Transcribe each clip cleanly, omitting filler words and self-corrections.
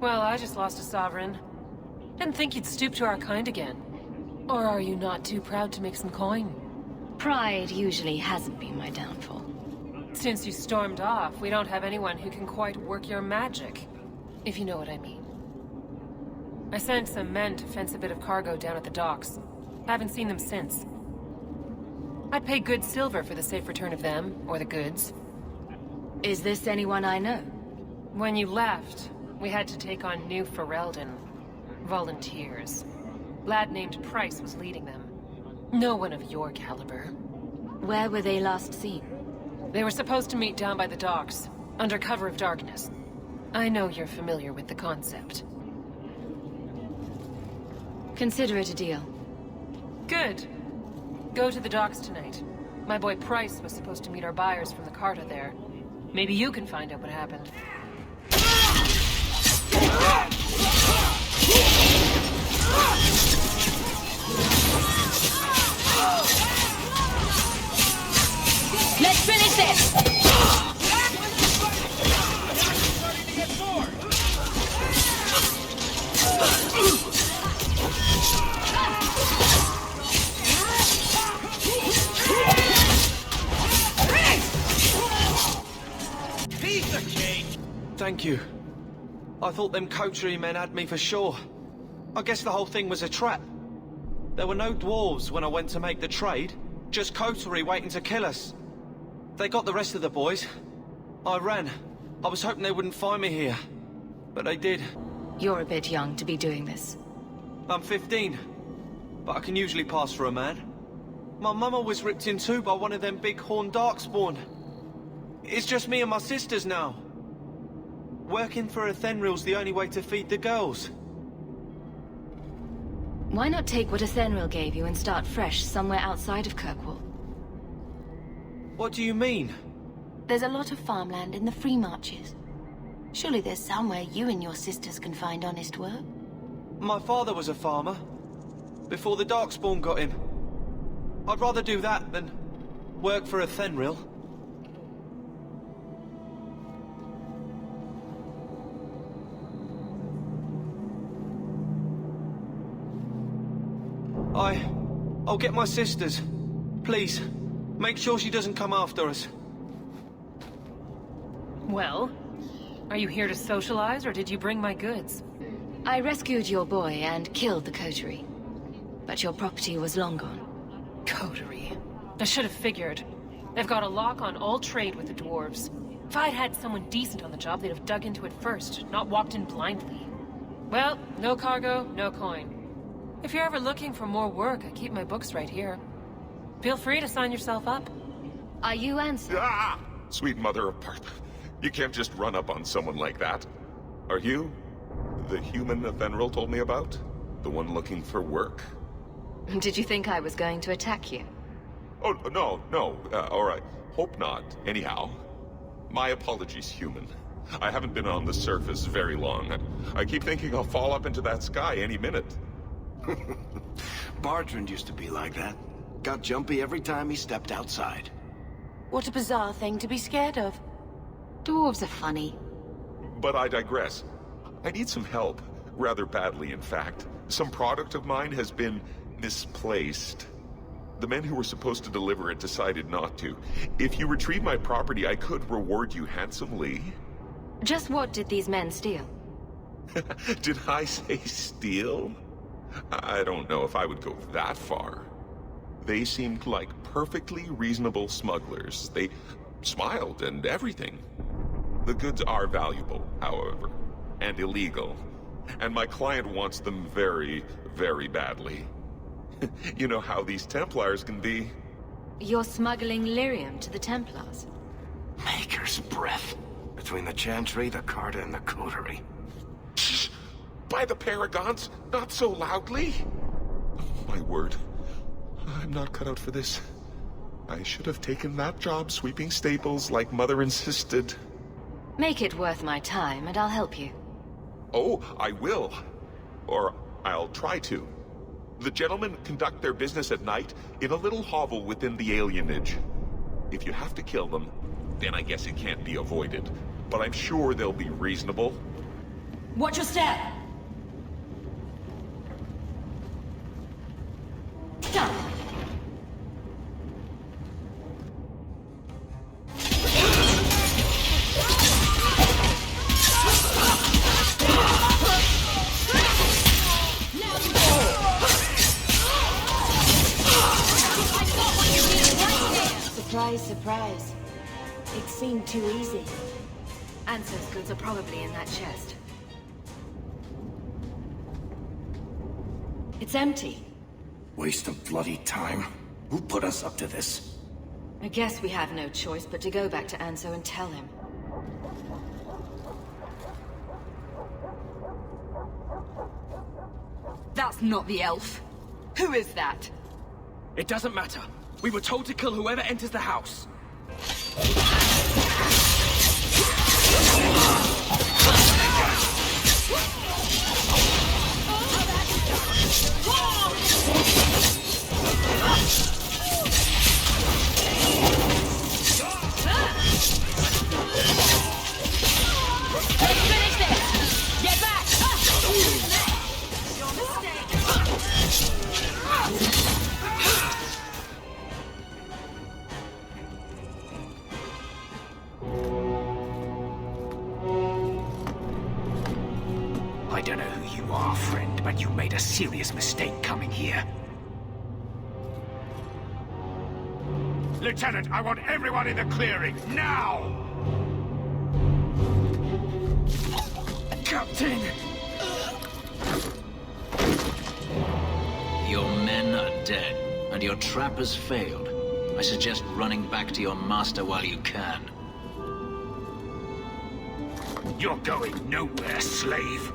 Well, I just lost a sovereign. Didn't think you'd stoop to our kind again. Or are you not too proud to make some coin? Pride usually hasn't been my downfall. Since you stormed off, we don't have anyone who can quite work your magic. If you know what I mean. I sent some men to fence a bit of cargo down at the docks. Haven't seen them since. I'd pay good silver for the safe return of them, or the goods. Is this anyone I know? When you left, we had to take on New Ferelden. Volunteers. Lad named Price was leading them. No one of your caliber. Where were they last seen? They were supposed to meet down by the docks, under cover of darkness. I know you're familiar with the concept. Consider it a deal. Good. Go to the docks tonight. My boy Price was supposed to meet our buyers from the Carta there. Maybe you can find out what happened. Let's finish this! Piece of cake! Thank you. I thought them coterie men had me for sure. I guess the whole thing was a trap. There were no dwarves when I went to make the trade, just coterie waiting to kill us. They got the rest of the boys. I ran. I was hoping they wouldn't find me here. But they did. You're a bit young to be doing this. I'm 15. But I can usually pass for a man. My mama was ripped in two by one of them big horned darkspawn. It's just me and my sisters now. Working for Athenril's the only way to feed the girls. Why not take what Athenril gave you and start fresh somewhere outside of Kirkwall? What do you mean? There's a lot of farmland in the Free Marches. Surely there's somewhere you and your sisters can find honest work. My father was a farmer. Before the Darkspawn got him. I'd rather do that than work for Athenril. I'll get my sisters. Please, make sure she doesn't come after us. Well, are you here to socialize, or did you bring my goods? I rescued your boy and killed the coterie. But your property was long gone. Coterie. I should have figured. They've got a lock on all trade with the dwarves. If I'd had someone decent on the job, they'd have dug into it first, not walked in blindly. Well, no cargo, no coin. If you're ever looking for more work, I keep my books right here. Feel free to sign yourself up. Are you Ansel? Ah! Sweet mother of Parth. You can't just run up on someone like that. Are you the human Athenril told me about? The one looking for work? Did you think I was going to attack you? Oh, no. All right. Hope not. Anyhow, my apologies, human. I haven't been on the surface very long. I keep thinking I'll fall up into that sky any minute. Bartrand used to be like that. Got jumpy every time he stepped outside. What a bizarre thing to be scared of. Dwarves are funny. But I digress. I need some help. Rather badly, in fact. Some product of mine has been misplaced. The men who were supposed to deliver it decided not to. If you retrieve my property, I could reward you handsomely. Just what did these men steal? Did I say steal? I don't know if I would go that far. They seemed like perfectly reasonable smugglers. They smiled and everything. The goods are valuable, however, and illegal. And my client wants them very, very badly. You know how these Templars can be. You're smuggling lyrium to the Templars? Maker's breath. Between the Chantry, the Carta, and the Coterie. Shh! By the Paragons, not so loudly! My word. I'm not cut out for this. I should have taken that job sweeping stables like Mother insisted. Make it worth my time, and I'll help you. Oh, I will. Or I'll try to. The gentlemen conduct their business at night in a little hovel within the alienage. If you have to kill them, then I guess it can't be avoided. But I'm sure they'll be reasonable. Watch your step! Done! Surprise, surprise. It seemed too easy. Anso's goods are probably in that chest. It's empty. Waste of bloody time. Who put us up to this? I guess we have no choice but to go back to Anso and tell him. That's not the elf. Who is that? It doesn't matter. We were told to kill whoever enters the house. I don't know who you are, friend, but you made a serious mistake coming here. Lieutenant, I want everyone in the clearing, now! Captain! Your men are dead, and your trap has failed. I suggest running back to your master while you can. You're going nowhere, slave.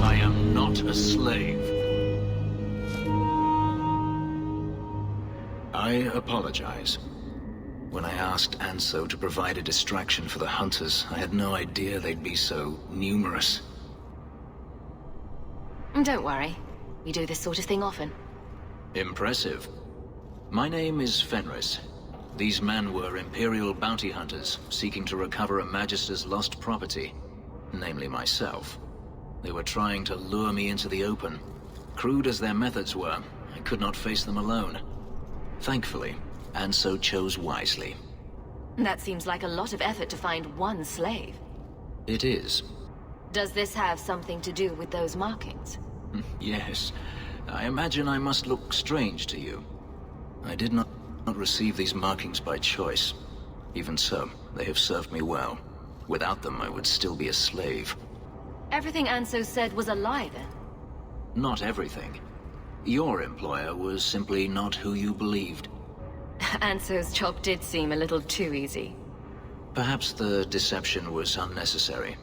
I am not a slave. I apologize. When I asked Anso to provide a distraction for the hunters, I had no idea they'd be so numerous. Don't worry. We do this sort of thing often. Impressive. My name is Fenris. These men were Imperial bounty hunters, seeking to recover a Magister's lost property, namely myself. They were trying to lure me into the open. Crude as their methods were, I could not face them alone. Thankfully, Anso chose wisely. That seems like a lot of effort to find one slave. It is. Does this have something to do with those markings? Yes. I imagine I must look strange to you. I did not receive these markings by choice. Even so, they have served me well. Without them, I would still be a slave. Everything Anso said was a lie, then? Not everything. Your employer was simply not who you believed. Anso's job did seem a little too easy. Perhaps the deception was unnecessary.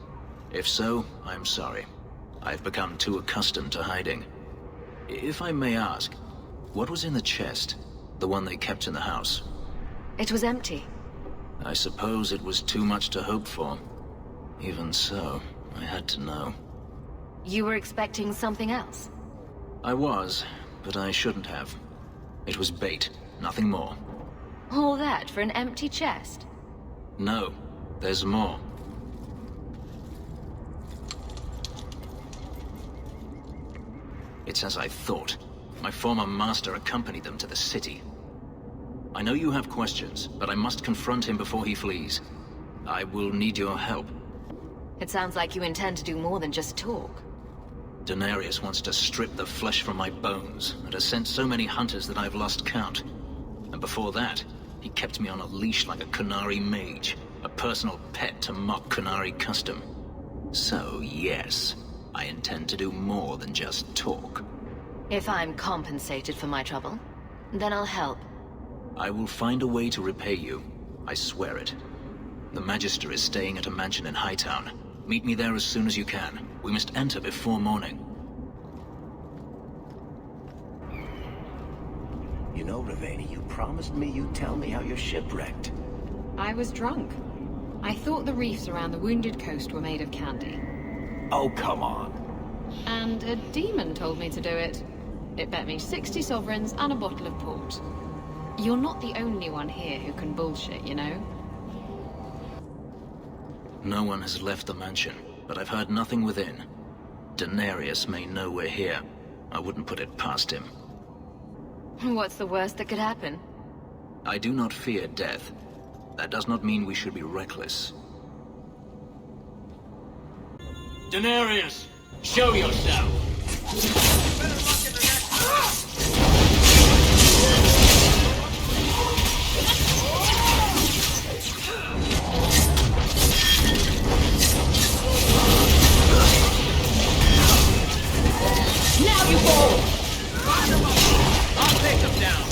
If so, I'm sorry. I've become too accustomed to hiding. If I may ask, what was in the chest? The one they kept in the house? It was empty. I suppose it was too much to hope for. Even so, I had to know. You were expecting something else? I was, but I shouldn't have. It was bait, nothing more. All that for an empty chest? No, there's more. It's as I thought. My former master accompanied them to the city. I know you have questions, but I must confront him before he flees. I will need your help. It sounds like you intend to do more than just talk. Denarius wants to strip the flesh from my bones, and has sent so many hunters that I've lost count. And before that, he kept me on a leash like a Qunari mage, a personal pet to mock Qunari custom. So, yes, I intend to do more than just talk. If I'm compensated for my trouble, then I'll help. I will find a way to repay you. I swear it. The Magister is staying at a mansion in Hightown. Meet me there as soon as you can. We must enter before morning. You know, Ravani, you promised me you'd tell me how you're shipwrecked. I was drunk. I thought the reefs around the Wounded Coast were made of candy. Oh, come on. And a demon told me to do it. It bet me 60 sovereigns and a bottle of port. You're not the only one here who can bullshit, you know? No one has left the mansion, but I've heard nothing within. Daenerys may know we're here. I wouldn't put it past him. What's the worst that could happen? I do not fear death. That does not mean we should be reckless. Daenerys, show yourself! Now you fall! I'll take them down!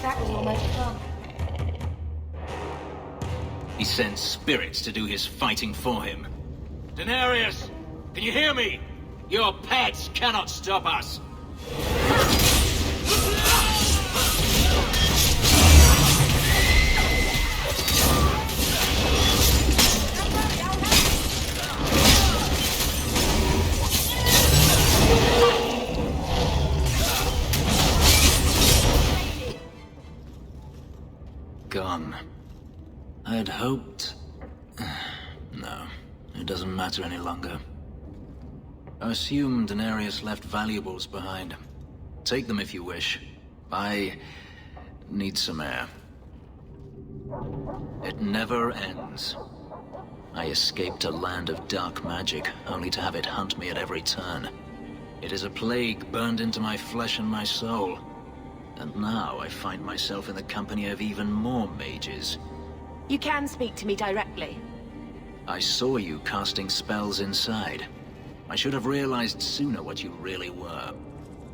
That was almost fun. He sends spirits to do his fighting for him. Daenerys, can you hear me? Your pets cannot stop us! Gone. I had hoped... No, it doesn't matter any longer. I assume Daenerys left valuables behind. Take them if you wish. I need some air. It never ends. I escaped a land of dark magic, only to have it hunt me at every turn. It is a plague burned into my flesh and my soul. And now I find myself in the company of even more mages. You can speak to me directly. I saw you casting spells inside. I should have realized sooner what you really were.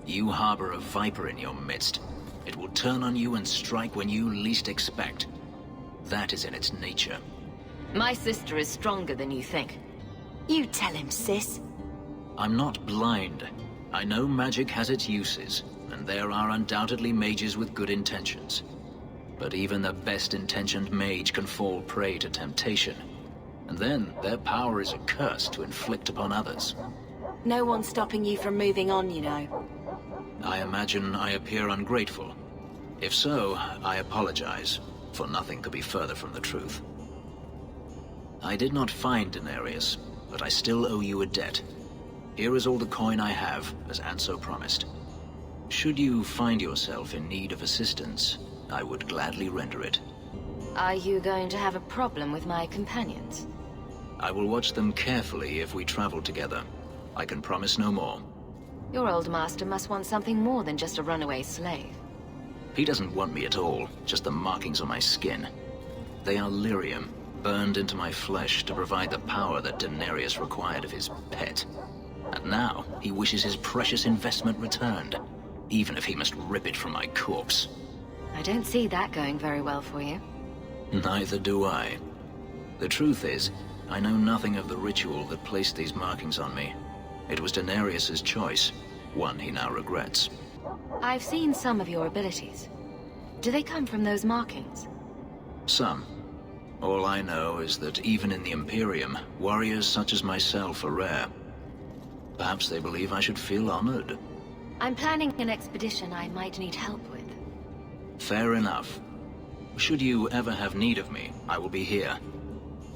You harbor a viper in your midst. It will turn on you and strike when you least expect. That is in its nature. My sister is stronger than you think. You tell him, sis. I'm not blind. I know magic has its uses, and there are undoubtedly mages with good intentions. But even the best-intentioned mage can fall prey to temptation. And then their power is a curse to inflict upon others. No one's stopping you from moving on, you know. I imagine I appear ungrateful. If so, I apologize, for nothing could be further from the truth. I did not find Daenerys, but I still owe you a debt. Here is all the coin I have, as Anso promised. Should you find yourself in need of assistance, I would gladly render it. Are you going to have a problem with my companions? I will watch them carefully if we travel together. I can promise no more. Your old master must want something more than just a runaway slave. He doesn't want me at all, just the markings on my skin. They are lyrium, burned into my flesh to provide the power that Daenerys required of his pet. And now, he wishes his precious investment returned, even if he must rip it from my corpse. I don't see that going very well for you. Neither do I. The truth is, I know nothing of the ritual that placed these markings on me. It was Daenerys' choice, one he now regrets. I've seen some of your abilities. Do they come from those markings? Some. All I know is that even in the Imperium, warriors such as myself are rare. Perhaps they believe I should feel honored. I'm planning an expedition I might need help with. Fair enough. Should you ever have need of me, I will be here.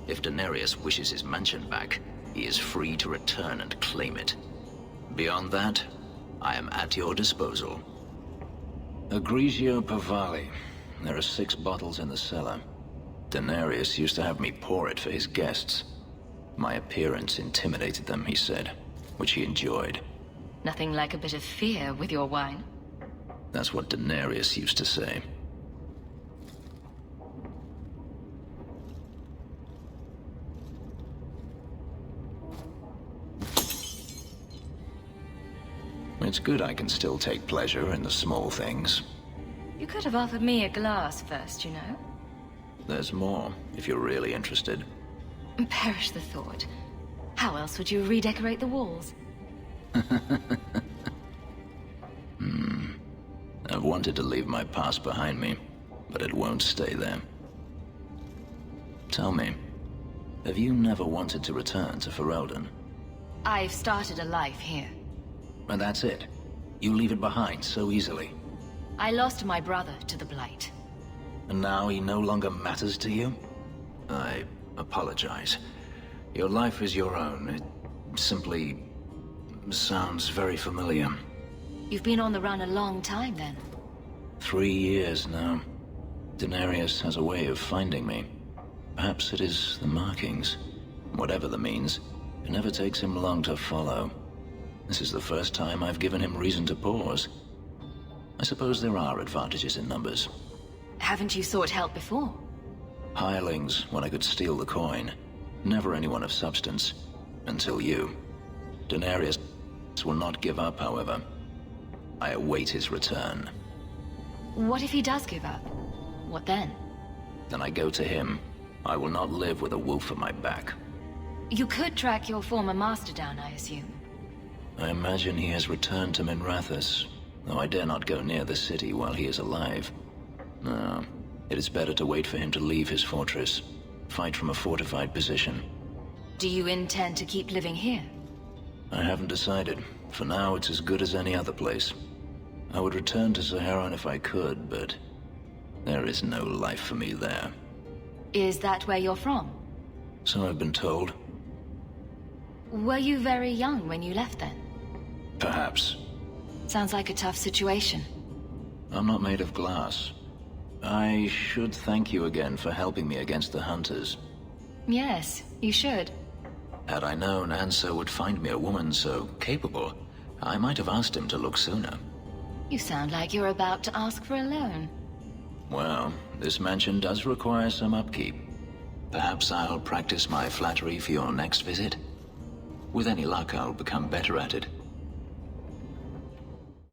If Daenerys wishes his mansion back, he is free to return and claim it. Beyond that, I am at your disposal. Egregio Pavali. There are 6 bottles in the cellar. Daenerys used to have me pour it for his guests. My appearance intimidated them, he said, which he enjoyed. Nothing like a bit of fear with your wine. That's what Daenerys used to say. It's good I can still take pleasure in the small things. You could have offered me a glass first, you know? There's more, if you're really interested. Perish the thought. How else would you redecorate the walls? I've wanted to leave my past behind me, but it won't stay there. Tell me, have you never wanted to return to Ferelden? I've started a life here. And that's it. You leave it behind so easily. I lost my brother to the Blight. And now he no longer matters to you? I apologize. Your life is your own. It simply sounds very familiar. You've been on the run a long time, then. 3 years now. Denarius has a way of finding me. Perhaps it is the markings. Whatever the means, it never takes him long to follow. This is the first time I've given him reason to pause. I suppose there are advantages in numbers. Haven't you sought help before? Hirelings, when I could steal the coin. Never anyone of substance. Until you. Denarius will not give up, however. I await his return. What if he does give up? What then? Then I go to him. I will not live with a wolf at my back. You could track your former master down, I assume. I imagine he has returned to Minrathous, though I dare not go near the city while he is alive. No, it is better to wait for him to leave his fortress. Fight from a fortified position. Do you intend to keep living here? I haven't decided. For now, it's as good as any other place. I would return to Saharan if I could, but there is no life for me there. Is that where you're from? So I've been told. Were you very young when you left then? Perhaps. Sounds like a tough situation. I'm not made of glass. I should thank you again for helping me against the hunters. Yes, you should. Had I known Ansel would find me a woman so capable, I might have asked him to look sooner. You sound like you're about to ask for a loan. Well, this mansion does require some upkeep. Perhaps I'll practice my flattery for your next visit? With any luck, I'll become better at it.